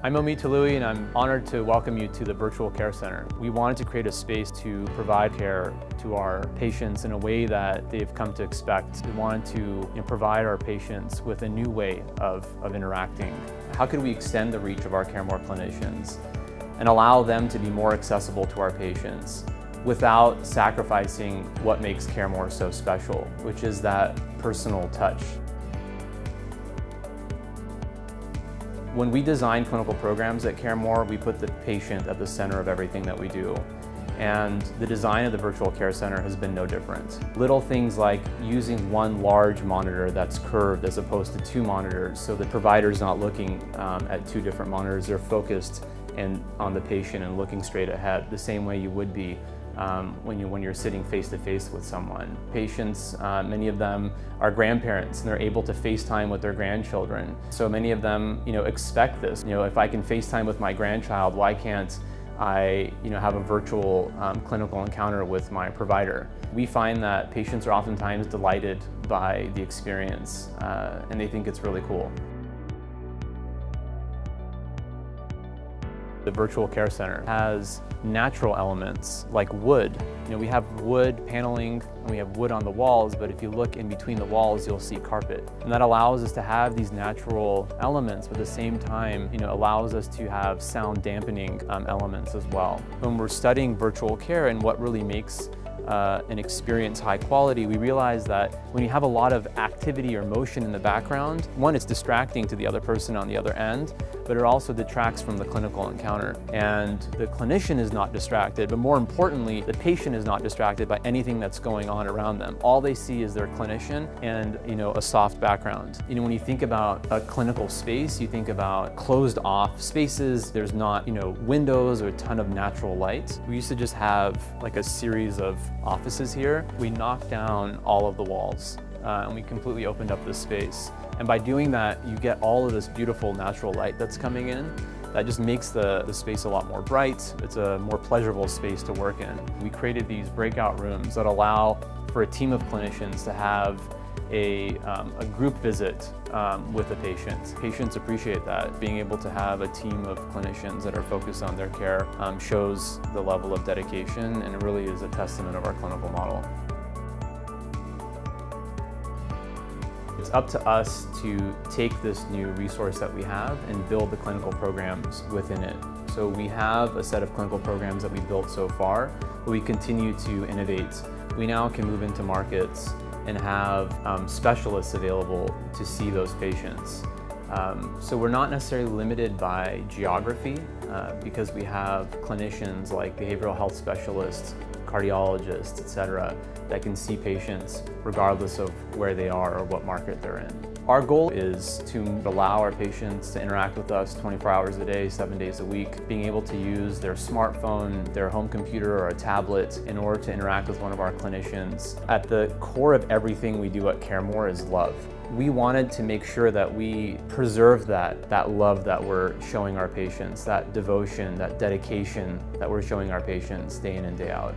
I'm Omid Taloui, and I'm honored to welcome you to the Virtual Care Center. We wanted to create a space to provide care to our patients in a way that they've come to expect. We wanted to provide our patients with a new way of interacting. How could we extend the reach of our CareMore clinicians and allow them to be more accessible to our patients without sacrificing what makes CareMore so special, which is that personal touch. When we design clinical programs at CareMore, we put the patient at the center of everything that we do. And the design of the Virtual Care Center has been no different. Little things like using one large monitor that's curved as opposed to two monitors, so the provider's not looking at two different monitors. They're focused on the patient and looking straight ahead, the same way you would be when you're sitting face-to-face with someone. Patients, many of them are grandparents, and they're able to FaceTime with their grandchildren. So many of them, expect this. If I can FaceTime with my grandchild, why can't I, have a virtual clinical encounter with my provider? We find that patients are oftentimes delighted by the experience, and they think it's really cool. The Virtual Care Center has natural elements like wood. We have wood paneling and we have wood on the walls, but if you look in between the walls, you'll see carpet. And that allows us to have these natural elements, but at the same time, allows us to have sound dampening elements as well. When we're studying virtual care and what really makes an experience high quality, we realize that when you have a lot of activity or motion in the background, one, it's distracting to the other person on the other end, but it also detracts from the clinical encounter. And the clinician is not distracted, but more importantly, the patient is not distracted by anything that's going on around them. All they see is their clinician and a soft background. When you think about a clinical space, you think about closed off spaces. There's not windows or a ton of natural light. We used to just have like a series of offices here. We knocked down all of the walls and we completely opened up this space. And by doing that, you get all of this beautiful natural light that's coming in. That just makes the space a lot more bright. It's a more pleasurable space to work in. We created these breakout rooms that allow for a team of clinicians to have a group visit with the patient. Patients appreciate that. Being able to have a team of clinicians that are focused on their care shows the level of dedication, and it really is a testament of our clinical model. It's up to us to take this new resource that we have and build the clinical programs within it. So we have a set of clinical programs that we've built so far, but we continue to innovate. We now can move into markets and have specialists available to see those patients. So we're not necessarily limited by geography because we have clinicians like behavioral health specialists, cardiologists, etc., that can see patients regardless of where they are or what market they're in. Our goal is to allow our patients to interact with us 24 hours a day, 7 days a week, being able to use their smartphone, their home computer, or a tablet in order to interact with one of our clinicians. At the core of everything we do at CareMore is love. We wanted to make sure that we preserve that love that we're showing our patients, that devotion, that dedication that we're showing our patients day in and day out.